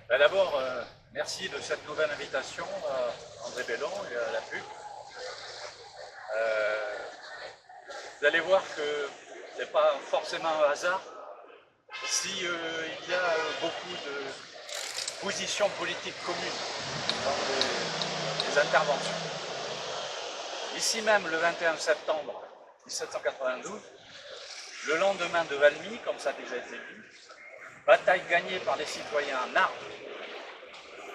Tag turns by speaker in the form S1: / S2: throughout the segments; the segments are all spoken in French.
S1: D'abord, merci de cette nouvelle invitation à André Bellon et à la PUC. Vous allez voir que ce n'est pas forcément un hasard si il y a beaucoup de positions politiques communes dans les interventions. Ici même, le 21 septembre 1792, le lendemain de Valmy, comme ça a déjà été dit, bataille gagnée par les citoyens en armes,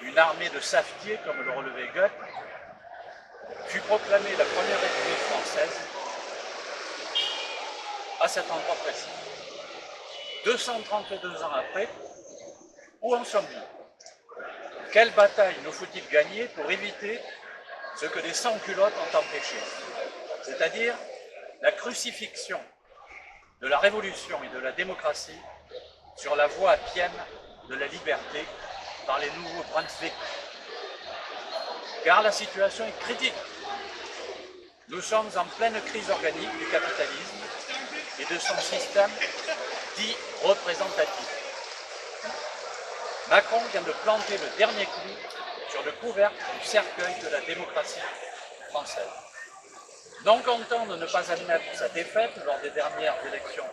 S1: une armée de savetiers, comme le relevait Goethe, fut proclamée la première République française à cet endroit précis. 232 ans après, où en sommes-nous? Quelle bataille nous faut-il gagner pour éviter ce que les sans-culottes ont empêché, c'est-à-dire la crucifixion de la révolution et de la démocratie sur la voie appienne de la liberté par les nouveaux Brunswick. Car la situation est critique. Nous sommes en pleine crise organique du capitalisme et de son système dit représentatif. Macron vient de planter le dernier clou sur le couvercle du cercueil de la démocratie française. Non content de ne pas admettre sa défaite lors des dernières élections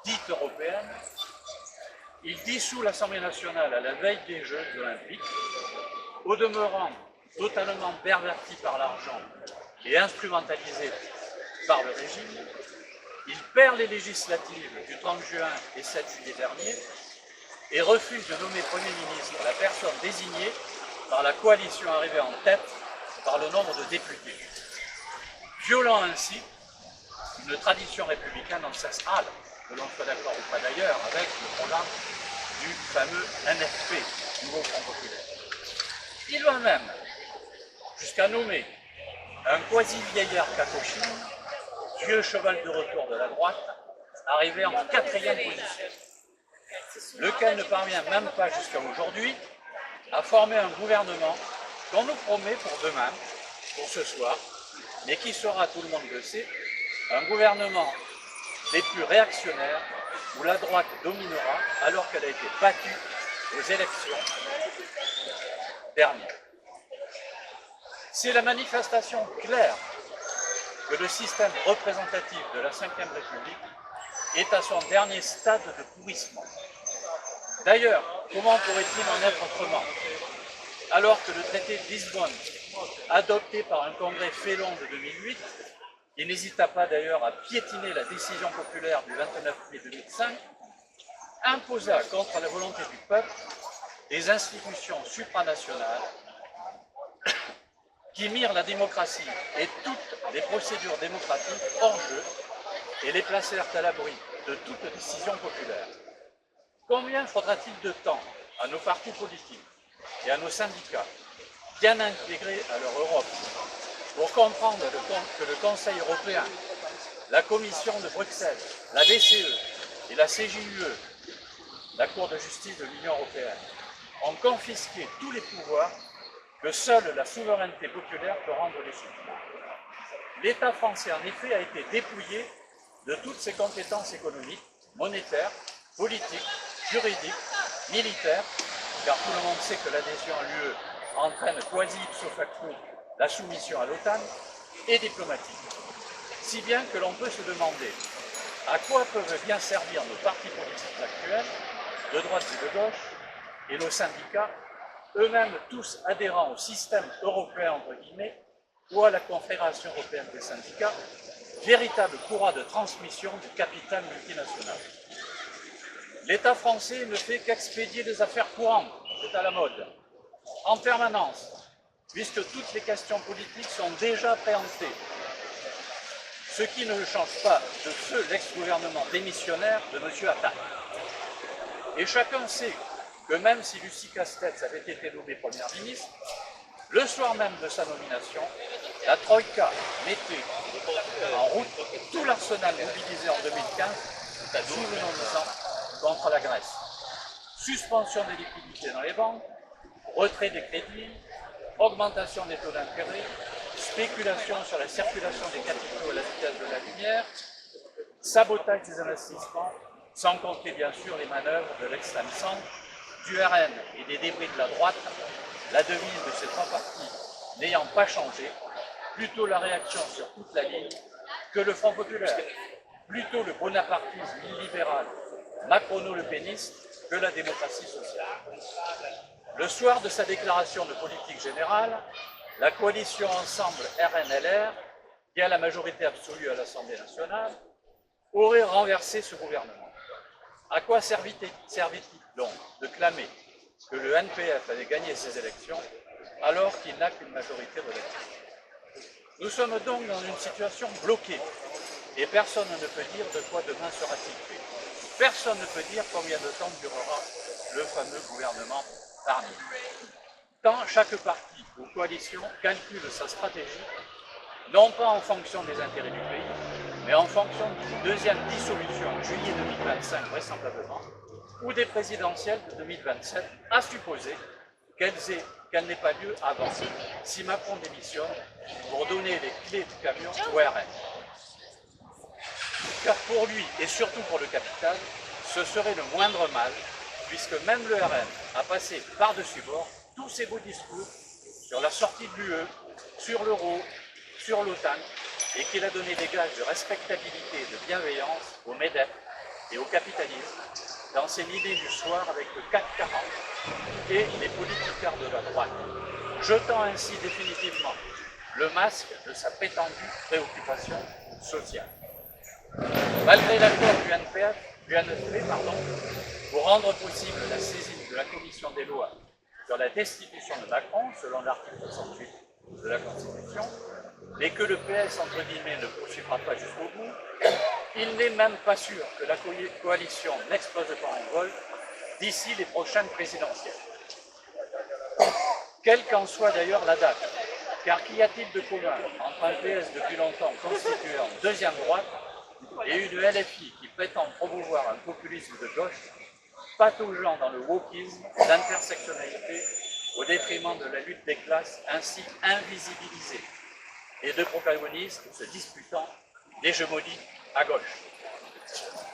S1: dites européennes, il dissout l'Assemblée nationale à la veille des Jeux olympiques, au demeurant totalement perverti par l'argent et instrumentalisé par le régime. Il perd les législatives du 30 juin et 7 juillet dernier et refuse de nommer Premier ministre la personne désignée par la coalition arrivée en tête par le nombre de députés, violant ainsi une tradition républicaine ancestrale, que l'on soit d'accord ou pas d'ailleurs, avec le programme du fameux NFP, Nouveau Front Populaire. Il va même jusqu'à nommer un quasi-vieillard cacochine, vieux cheval de retour de la droite, arrivé en 4e position, lequel ne parvient même pas jusqu'à aujourd'hui à former un gouvernement qu'on nous promet pour demain, pour ce soir, mais qui sera, tout le monde le sait, un gouvernement des plus réactionnaires où la droite dominera alors qu'elle a été battue aux élections dernières. C'est la manifestation claire que le système représentatif de la Ve République est à son dernier stade de pourrissement. D'ailleurs, comment pourrait-il en être autrement, alors que le traité de Lisbonne, adopté par un congrès félon de 2008, et n'hésita pas d'ailleurs à piétiner la décision populaire du 29 mai 2005, imposa contre la volonté du peuple des institutions supranationales qui mirent la démocratie et toutes les procédures démocratiques hors jeu et les placèrent à l'abri de toute décision populaire. Combien faudra-t-il de temps à nos partis politiques et à nos syndicats, bien intégrés à leur Europe, pour comprendre que le Conseil européen, la Commission de Bruxelles, la BCE et la CJUE, la Cour de justice de l'Union européenne, ont confisqué tous les pouvoirs que seule la souveraineté populaire peut rendre légitime. L'État français, en effet, a été dépouillé de toutes ses compétences économiques, monétaires, politiques, juridiques, militaires, car tout le monde sait que l'adhésion à l'UE entraîne quasi ipso facto la soumission à l'OTAN, et diplomatique. Si bien que l'on peut se demander à quoi peuvent bien servir nos partis politiques actuels, de droite et de gauche, et nos syndicats, eux-mêmes tous adhérents au système européen entre guillemets, ou à la Confédération européenne des syndicats, véritable courroie de transmission du capital multinational. L'État français ne fait qu'expédier des affaires courantes, c'est à la mode, en permanence, puisque toutes les questions politiques sont déjà préemptées, ce qui ne change pas de feu l'ex-gouvernement démissionnaire de M. Attal. Et chacun sait que même si Lucie Castex avait été nommée Première ministre, le soir même de sa nomination, la Troïka mettait en route tout l'arsenal mobilisé en 2015, souvenons-nous-en, contre la Grèce. Suspension des liquidités dans les banques, retrait des crédits, augmentation des taux d'intérêt, spéculation sur la circulation des capitaux à la vitesse de la lumière, sabotage des investissements, sans compter bien sûr les manœuvres de l'extrême centre du RN et des débris de la droite, la devise de ces trois partis n'ayant pas changé, plutôt la réaction sur toute la ligne que le Front populaire, plutôt le bonapartisme illibéral macrono-lepéniste que la démocratie sociale. Le soir de sa déclaration de politique générale, la coalition Ensemble RN-LR, qui a la majorité absolue à l'Assemblée nationale, aurait renversé ce gouvernement. À quoi servit-il donc de clamer que le NPF avait gagné ces élections alors qu'il n'a qu'une majorité relative? Nous sommes donc dans une situation bloquée et personne ne peut dire de quoi demain sera-t-il fait. Personne ne peut dire combien de temps durera le fameux gouvernement parmi. Tant chaque parti ou coalition calcule sa stratégie, non pas en fonction des intérêts du pays, mais en fonction d'une deuxième dissolution en juillet 2025 vraisemblablement, ou des présidentielles de 2027, à supposer qu'elle n'ait pas lieu avant, si Macron démissionne, pour donner les clés du camion au RN. Car pour lui, et surtout pour le capital, ce serait le moindre mal, puisque même le RN a passé par-dessus bord tous ses beaux discours sur la sortie de l'UE, sur l'euro, sur l'OTAN, et qu'il a donné des gages de respectabilité et de bienveillance au MEDEF et au capitalisme dans ses idées du soir avec le CAC 40 et les politicards de la droite, jetant ainsi définitivement le masque de sa prétendue préoccupation sociale. Malgré l'accord du NPF, pour rendre possible la saisine de la commission des lois sur la destitution de Macron, selon l'article 68 de la Constitution, et que le PS, entre guillemets, ne poursuivra pas jusqu'au bout, il n'est même pas sûr que la coalition n'explose pas en vol d'ici les prochaines présidentielles. Quelle qu'en soit d'ailleurs la date, car qu'y a-t-il de commun entre un PS depuis longtemps constitué en deuxième droite et une LFI qui prétend promouvoir un populisme de gauche, pataugeant dans le wokisme, l'intersectionnalité, au détriment de la lutte des classes ainsi invisibilisée, et de protagonistes se disputant l'hégémonie à gauche.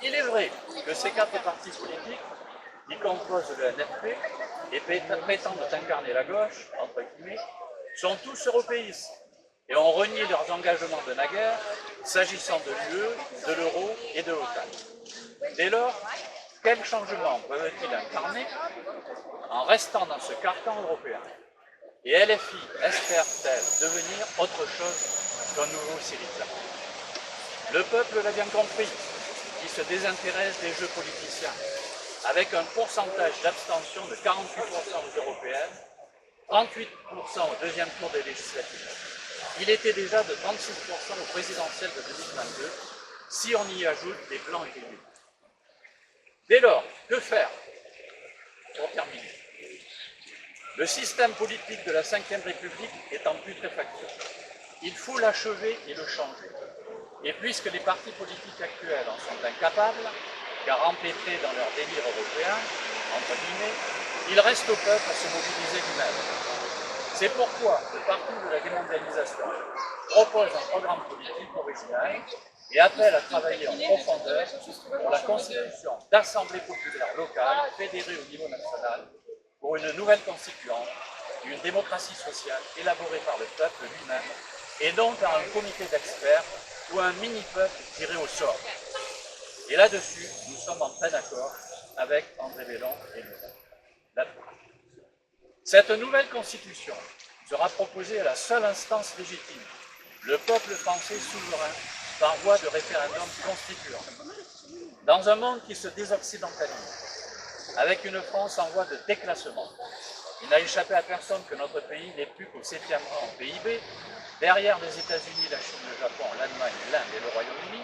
S1: Il est vrai que ces quatre partis politiques, qui composent le NFP et prétendent incarner la gauche, entre guillemets, sont tous européistes et ont renié leurs engagements de naguère s'agissant de l'UE, de l'euro et de l'OTAN. Dès lors, quels changements peuvent-ils incarner en restant dans ce carcan européen? Et LFI espère-t-elle devenir autre chose qu'un nouveau Syriza? Le peuple l'a bien compris, qui se désintéresse des jeux politiciens, avec un pourcentage d'abstention de 48% aux européennes, 38% au deuxième tour des législatives. Il était déjà de 36% aux présidentielles de 2022, si on y ajoute les blancs et les nuls. Dès lors, que faire? Pour terminer, le système politique de la Ve République est en putréfaction. Il faut l'achever et le changer. Et puisque les partis politiques actuels en sont incapables, car empêtrés dans leur délire européen, entre guillemets, il reste au peuple à se mobiliser lui-même. C'est pourquoi le Parti de la démondialisation propose un programme politique original et appelle à travailler en profondeur pour la constitution d'assemblées populaires locales fédérées au niveau national pour une nouvelle constituante, une démocratie sociale élaborée par le peuple lui-même et non par un comité d'experts ou un mini-peuple tiré au sort. Et là-dessus, nous sommes en plein accord avec André Belon et nous. Cette nouvelle constitution sera proposée à la seule instance légitime, le peuple français souverain, par voie de référendum constituant. Dans un monde qui se désoccidentalise, avec une France en voie de déclassement, il n'a échappé à personne que notre pays n'est plus qu'au 7e rang en PIB, derrière les États-Unis, la Chine, le Japon, l'Allemagne, l'Inde et le Royaume-Uni,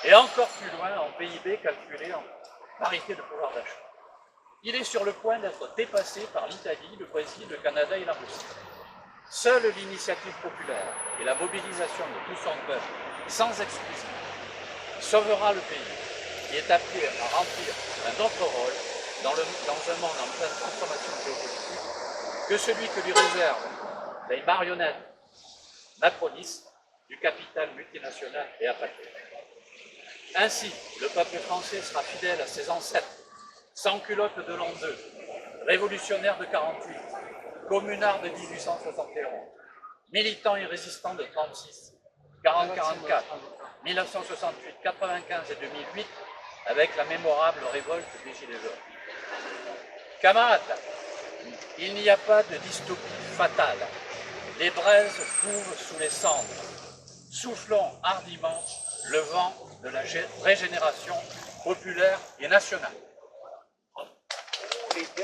S1: et encore plus loin en PIB calculé en parité de pouvoir d'achat. Il est sur le point d'être dépassé par l'Italie, le Brésil, le Canada et la Russie. Seule l'initiative populaire et la mobilisation de tout son peuple, sans exclusion, sauvera le pays qui est appelé à remplir un autre rôle dans un monde en pleine transformation géopolitique que celui que lui réservent les marionnettes macronistes du capital multinational et apatride. Ainsi, le peuple français sera fidèle à ses ancêtres, sans culotte de l'an 2, révolutionnaires de 48, communards de 1871, militants et résistants de 36, 40-44, 1968, 95 et 2008, avec la mémorable révolte des Gilets jaunes. Camarades, il n'y a pas de dystopie fatale. Les braises couvent sous les cendres. Soufflons hardiment le vent de la régénération populaire et nationale.